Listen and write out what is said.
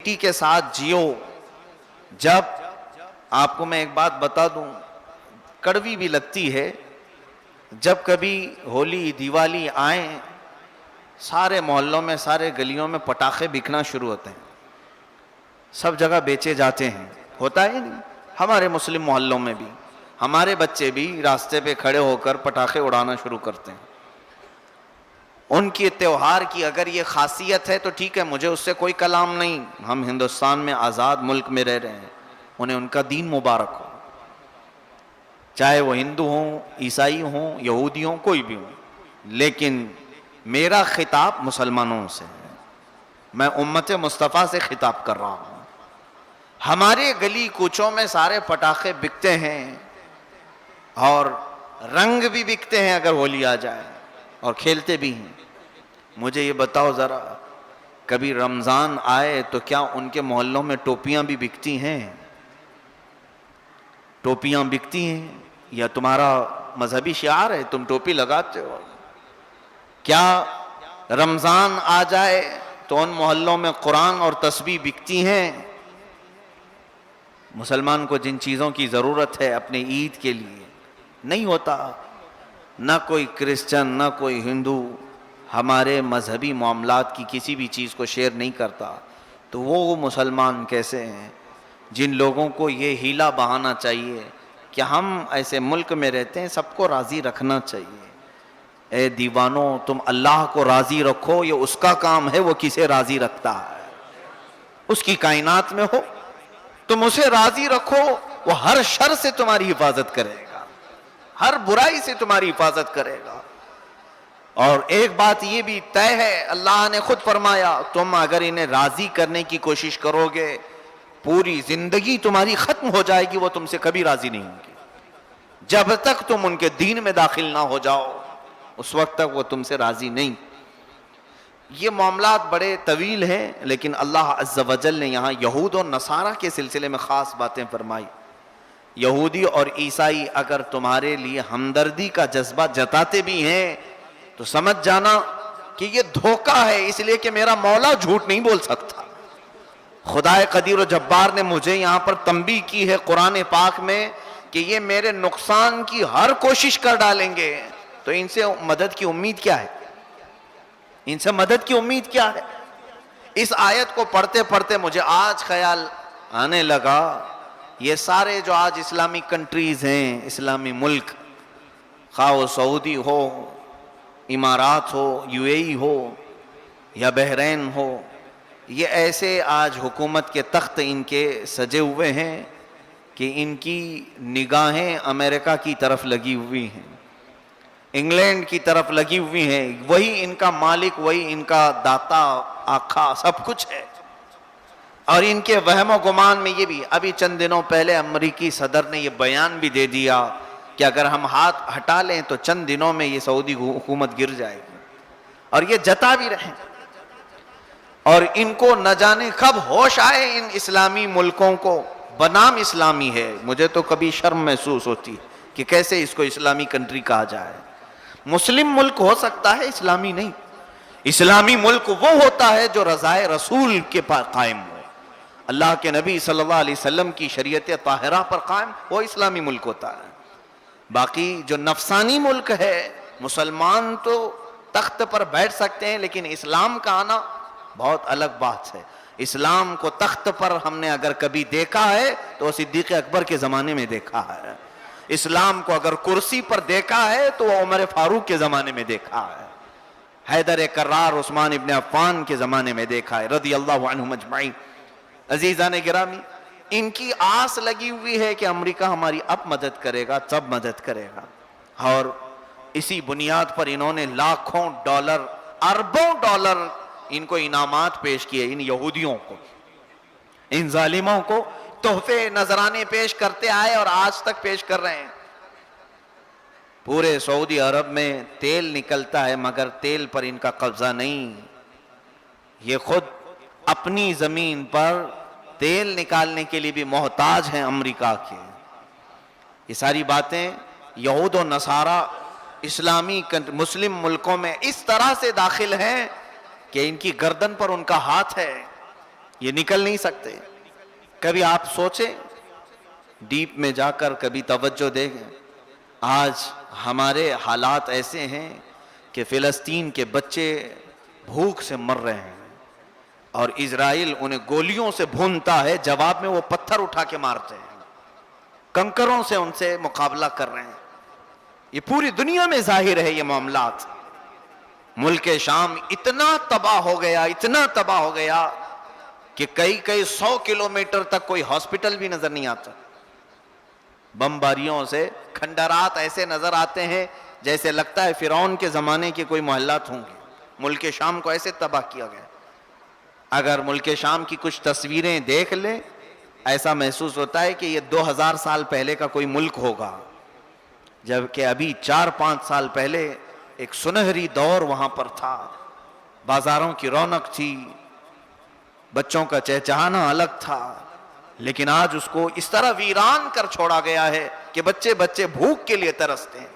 के साथ जियो। जब आपको मैं एक बात बता दूं, कड़वी भी लगती है, जब कभी होली दिवाली आए, सारे मोहल्लों में, सारे गलियों में पटाखे बिकना शुरू होते हैं, सब जगह बेचे जाते हैं। होता है नहीं? हमारे मुस्लिम मोहल्लों में भी हमारे बच्चे भी रास्ते पे खड़े होकर पटाखे उड़ाना शुरू करते हैं। उनकी त्योहार की अगर ये खासियत है तो ठीक है, मुझे उससे कोई कलाम नहीं। हम हिंदुस्तान में आज़ाद मुल्क में रह रहे हैं, उन्हें उनका दीन मुबारक हो, चाहे वो हिंदू हों, ईसाई हों, यहूदी हों, कोई भी हो। लेकिन मेरा खिताब मुसलमानों से है, मैं उम्मत मुस्तफ़ा से खिताब कर रहा हूँ। हमारे गली कूचों में सारे पटाखे बिकते हैं और रंग भी बिकते हैं अगर होली आ जाए, और खेलते भी हैं। मुझे ये बताओ ज़रा, कभी रमज़ान आए तो क्या उनके मोहल्लों में टोपियाँ भी बिकती हैं? टोपियाँ बिकती हैं? या तुम्हारा मजहबी शिआर है, तुम टोपी लगाते हो? क्या रमज़ान आ जाए तो उन मोहल्लों में कुरान और तस्बीह बिकती हैं? मुसलमान को जिन चीज़ों की ज़रूरत है अपने ईद के लिए, नहीं होता। ना कोई क्रिश्चियन, ना कोई हिंदू हमारे मजहबी मामलात की किसी भी चीज़ को शेयर नहीं करता, तो वो मुसलमान कैसे हैं जिन लोगों को ये हीला बहाना चाहिए कि हम ऐसे मुल्क में रहते हैं, सबको राज़ी रखना चाहिए। ए दीवानों, तुम अल्लाह को राज़ी रखो, ये उसका काम है, वो किसे राज़ी रखता है। उसकी कायनात में हो, तुम उसे राज़ी रखो, वो हर शर से तुम्हारी हिफाजत करेगा, हर बुराई से तुम्हारी हिफाजत करेगा। और एक बात ये भी तय है, अल्लाह ने खुद फरमाया, तुम अगर इन्हें राजी करने की कोशिश करोगे, पूरी जिंदगी तुम्हारी खत्म हो जाएगी, वो तुमसे कभी राजी नहीं होंगी। जब तक तुम उनके दीन में दाखिल ना हो जाओ, उस वक्त तक वो तुमसे राजी नहीं। ये मामलात बड़े तवील हैं, लेकिन अल्लाह अज़्ज़ वजल ने यहाँ यहूद और नसारा के सिलसिले में ख़ास बातें फरमाई। यहूदी और ईसाई अगर तुम्हारे लिए हमदर्दी का जज्बा जताते भी हैं तो समझ जाना कि ये धोखा है, इसलिए कि मेरा मौला झूठ नहीं बोल सकता। खुदाए कदीर और जब्बार ने मुझे यहाँ पर तंबीह की है कुरान पाक में कि ये मेरे नुकसान की हर कोशिश कर डालेंगे, तो इनसे मदद की उम्मीद क्या है? इनसे मदद की उम्मीद क्या है? इस आयत को पढ़ते पढ़ते मुझे आज ख्याल आने लगा, ये सारे जो आज इस्लामिक कंट्रीज़ हैं, इस्लामी मुल्क, खा वो सऊदी हो, इमारात हो, यूएई हो या बहरीन हो, ये ऐसे आज हुकूमत के तख्त इनके सजे हुए हैं कि इनकी निगाहें अमेरिका की तरफ लगी हुई हैं, इंग्लैंड की तरफ लगी हुई हैं। वही इनका मालिक, वही इनका दाता, आका, सब कुछ है। और इनके वहम गुमान में ये भी, अभी चंद दिनों पहले अमरीकी सदर ने ये बयान भी दे दिया कि अगर हम हाथ हटा लें तो चंद दिनों में ये सऊदी हुकूमत गिर जाएगी, और ये जता भी रहे। और इनको न जाने कब होश आए इन इस्लामी मुल्कों को, बनाम इस्लामी है। मुझे तो कभी शर्म महसूस होती है कि कैसे इसको इस्लामी कंट्री कहा जाए। मुस्लिम मुल्क हो सकता है, इस्लामी नहीं। इस्लामी मुल्क वो होता है जो रज़ाए रसूल के पास कायम हो, अल्लाह के नबी सल्लल्लाहु अलैहि वसल्लम की शरीयत ताहिरा पर कायम, वो इस्लामी मुल्क होता है। बाकी जो नफसानी मुल्क है, मुसलमान तो तख्त पर बैठ सकते हैं, लेकिन इस्लाम का आना बहुत अलग बात है। इस्लाम को तख्त पर हमने अगर कभी देखा है तो सिद्दीक़ अकबर के ज़माने में देखा है। इस्लाम को अगर कुर्सी पर देखा है तो वह उमर फारूक के ज़माने में देखा है, हैदर कर्रार उस्मान इब्न अफ़्फ़ान के ज़माने में देखा है, रज़ियल्लाहु अन्हुम अजमईन। अज़ीज़ान गिरामी, इनकी आस लगी हुई है कि अमेरिका हमारी अब मदद करेगा, तब मदद करेगा, और इसी बुनियाद पर इन्होंने लाखों डॉलर, अरबों डॉलर इनको इनामात पेश किए। इन यहूदियों को, इन जालिमों को तोहफे नजराने पेश करते आए और आज तक पेश कर रहे हैं। पूरे सऊदी अरब में तेल निकलता है, मगर तेल पर इनका कब्जा नहीं। ये खुद अपनी जमीन पर तेल निकालने के लिए भी मोहताज हैं अमेरिका के। ये सारी बातें यहूद और नसारा इस्लामी मुस्लिम मुल्कों में इस तरह से दाखिल हैं कि इनकी गर्दन पर उनका हाथ है। ये निकल नहीं सकते। कभी आप सोचें, डीप में जाकर कभी तवज्जो दें। आज हमारे हालात ऐसे हैं कि फिलिस्तीन के बच्चे भूख से मर रहे हैं और इजराइल उन्हें गोलियों से भूनता है, जवाब में वो पत्थर उठा के मारते हैं, कंकरों से उनसे मुकाबला कर रहे हैं। ये पूरी दुनिया में जाहिर है ये मामलात। मुल्क शाम इतना तबाह हो गया, इतना तबाह हो गया कि कई कई 100 किलोमीटर तक कोई हॉस्पिटल भी नजर नहीं आता। बमबारियों से खंडरात ऐसे नजर आते हैं जैसे लगता है फिरौन के जमाने के कोई मोहल्लात होंगे। मुल्क शाम को ऐसे तबाह किया गया। अगर मुल्क शाम की कुछ तस्वीरें देख ले, ऐसा महसूस होता है कि ये 2000 साल पहले का कोई मुल्क होगा, जबकि अभी 4-5 साल पहले एक सुनहरी दौर वहां पर था। बाजारों की रौनक थी, बच्चों का चहचहाना अलग था, लेकिन आज उसको इस तरह वीरान कर छोड़ा गया है कि बच्चे बच्चे भूख के लिए तरसते हैं।